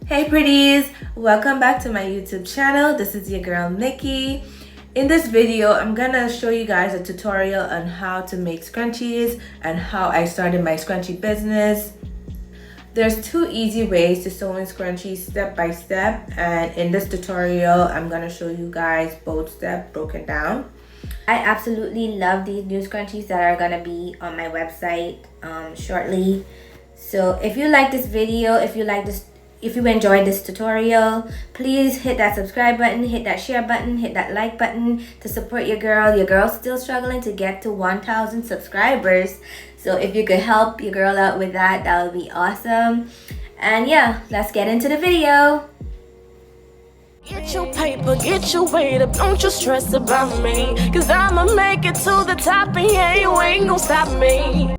Hey pretties, welcome back to my YouTube channel. This is your girl Nicki. In this video, I'm gonna show you guys a tutorial on how to make scrunchies and how I started my scrunchie business. There's two easy ways to sew in scrunchies step by step, and in this tutorial, I'm gonna show you guys both steps broken down. I absolutely love these new scrunchies that are gonna be on my website shortly. So if you like this video, if you enjoyed this tutorial, please hit that subscribe button, hit that share button, hit that like button to support your girl. Your girl's still struggling to get to 1,000 subscribers. So if you could help your girl out with that, that would be awesome. And yeah, let's get into the video. Get your paper, get your weight up, don't you stress about me, cause I'ma make it to the top and yeah, you ain't gonna stop me.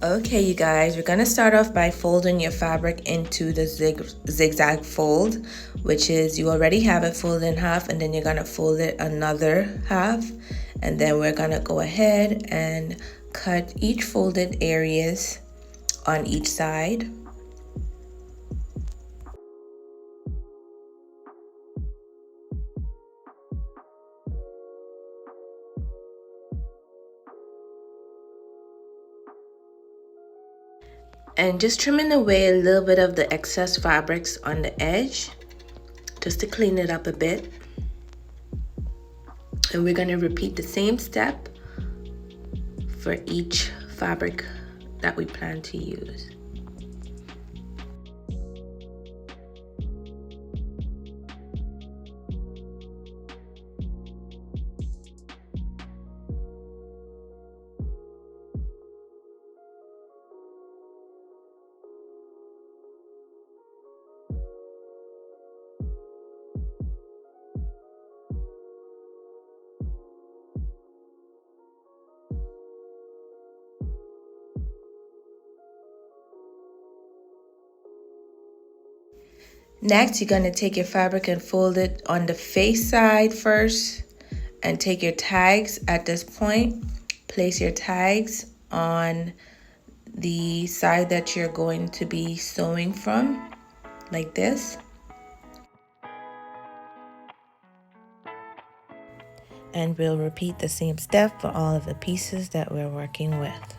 Okay, you guys, we're gonna start off by folding your fabric into the zigzag fold, which is you already have it folded in half, and then you're gonna fold it another half, and then we're gonna go ahead and cut each folded areas on each side. And just trimming away a little bit of the excess fabrics on the edge, just to clean it up a bit. And we're gonna repeat the same step for each fabric that we plan to use. Next, you're going to take your fabric and fold it on the face side first, and take your tags at this point. Place your tags on the side that you're going to be sewing from, like this. And we'll repeat the same step for all of the pieces that we're working with.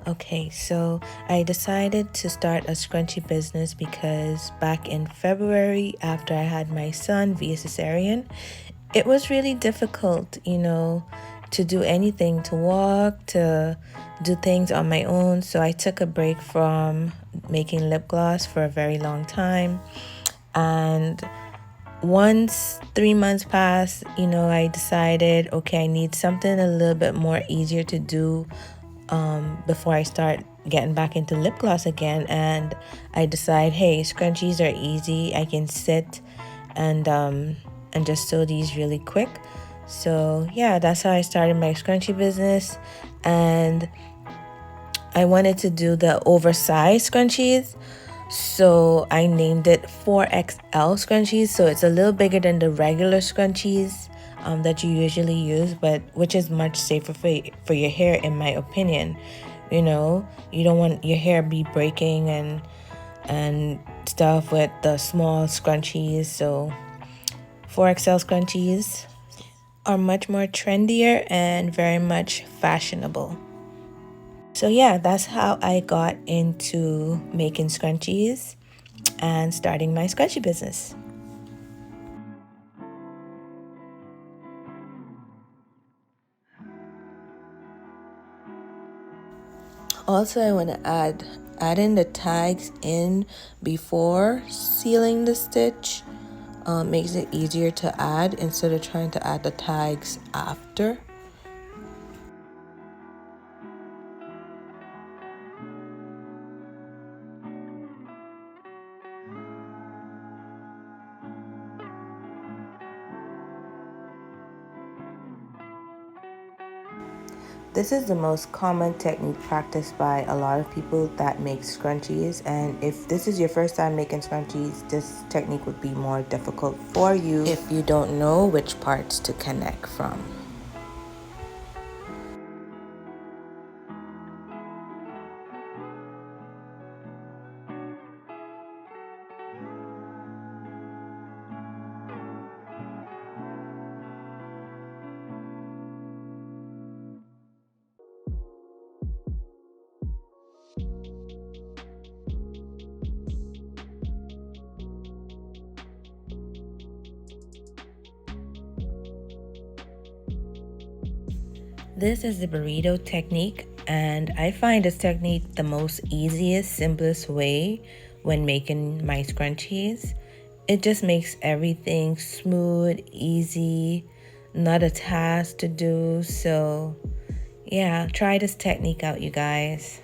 Okay, so I decided to start a scrunchie business because back in February, after I had my son via cesarean, it was really difficult, to do anything, to walk, to do things on my own. So I took a break from making lip gloss for a very long time. And once 3 months passed, I decided, okay, I need something a little bit more easier to do before I start getting back into lip gloss again. And I decide, hey, scrunchies are easy. I can sit and just sew these really quick. So yeah, that's how I started my scrunchie business. And I wanted to do the oversized scrunchies, so I named it 4XL scrunchies. So it's a little bigger than the regular scrunchies that you usually use, but which is much safer for your hair, in my opinion. You don't want your hair be breaking and stuff with the small scrunchies. So 4XL scrunchies are much more trendier and very much fashionable. So yeah, that's how I got into making scrunchies and starting my scrunchie business. Also, I want to add in the tags in before sealing the stitch. Makes it easier to add instead of trying to add the tags after. This is the most common technique practiced by a lot of people that make scrunchies, and if this is your first time making scrunchies, this technique would be more difficult for you if you don't know which parts to connect from. This is the burrito technique, and I find this technique the most easiest, simplest way when making my scrunchies. It just makes everything smooth, easy, not a task to do. So yeah, try this technique out, you guys.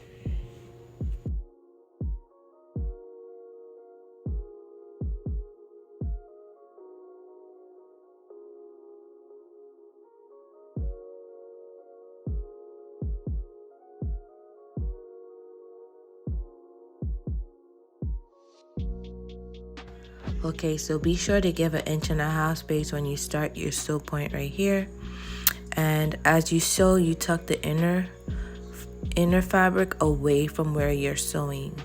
Okay, so be sure to give 1.5 inch space when you start your sew point right here. And as you sew, you tuck the inner fabric away from where you're sewing.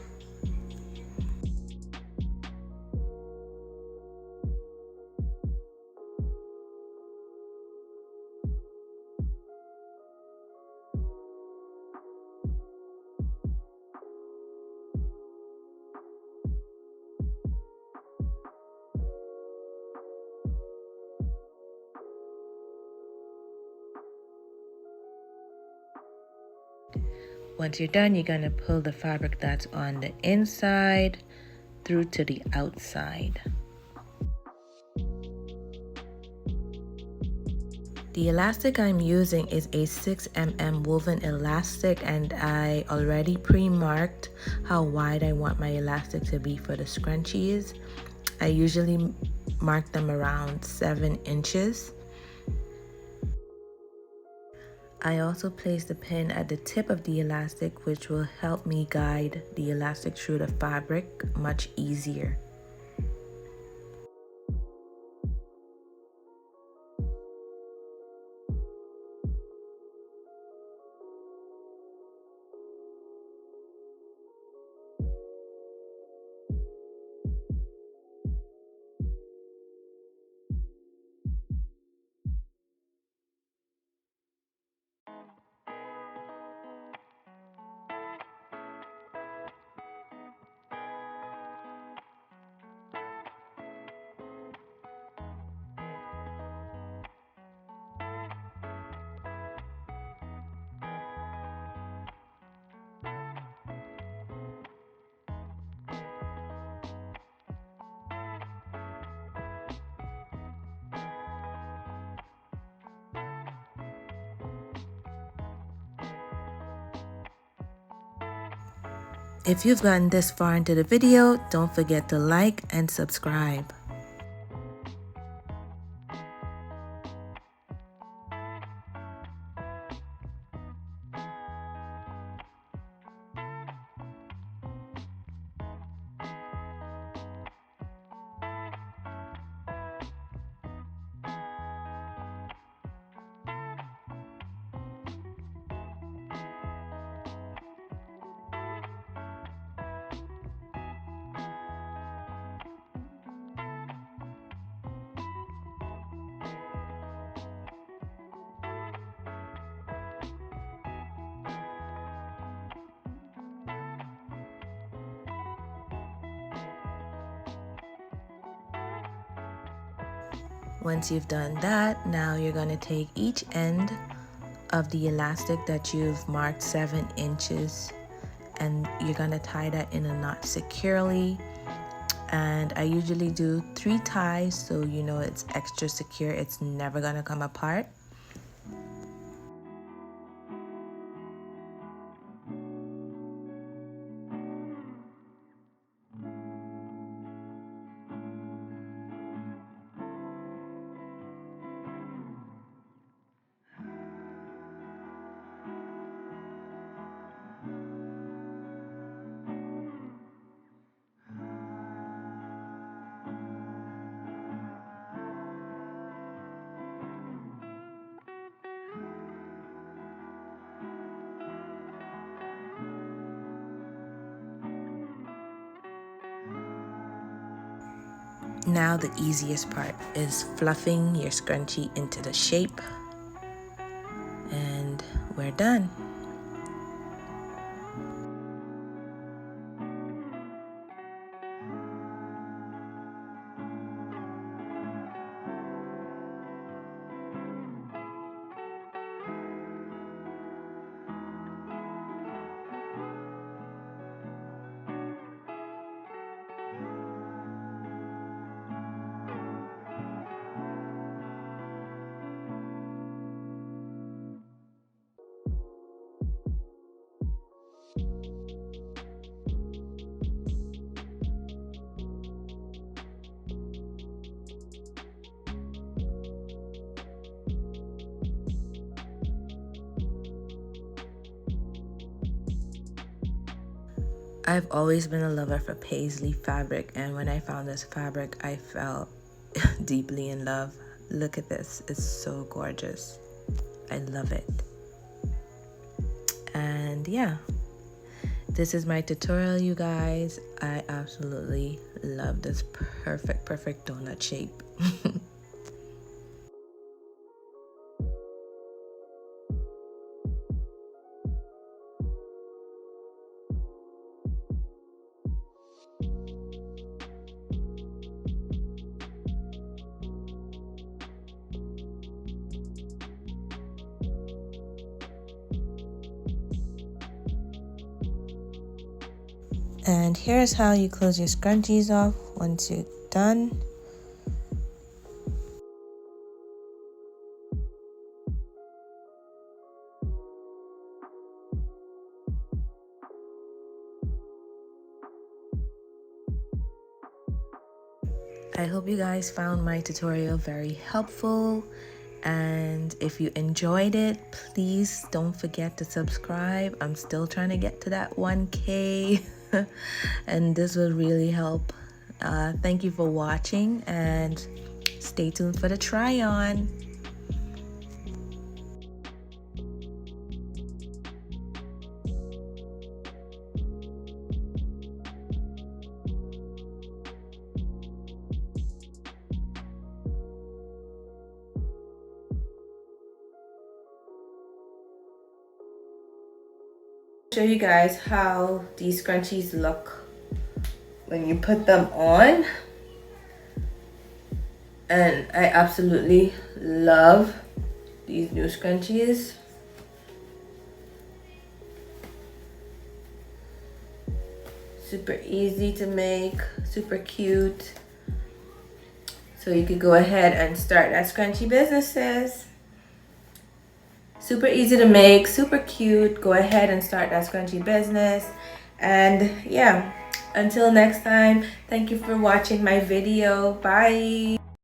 Once you're done, you're gonna pull the fabric that's on the inside through to the outside. The elastic I'm using is a 6mm woven elastic, and I already pre-marked how wide I want my elastic to be for the scrunchies. I usually mark them around 7 inches. I also place the pin at the tip of the elastic, which will help me guide the elastic through the fabric much easier. If you've gotten this far into the video, don't forget to like and subscribe. Once you've done that, now you're going to take each end of the elastic that you've marked 7 inches, and you're going to tie that in a knot securely. And I usually do 3 ties, so you know it's extra secure, it's never going to come apart. Now the easiest part is fluffing your scrunchie into the shape, and we're done. I've always been a lover for paisley fabric, and when I found this fabric, I fell deeply in love. Look at this, it's so gorgeous. I love it. And yeah, this is my tutorial, you guys. I absolutely love this perfect donut shape. And here's how you close your scrunchies off once you're done. I hope you guys found my tutorial very helpful, and if you enjoyed it, please don't forget to subscribe. I'm still trying to get to that 1K and this will really help. Thank you for watching, and stay tuned for the try on. Show you guys how these scrunchies look when you put them on, and I absolutely love these new scrunchies. Super easy to make, super cute, so you could go ahead and start that scrunchie businesses. Super easy to make, super cute. Go ahead and start that scrunchie business. And yeah, until next time, thank you for watching my video. Bye.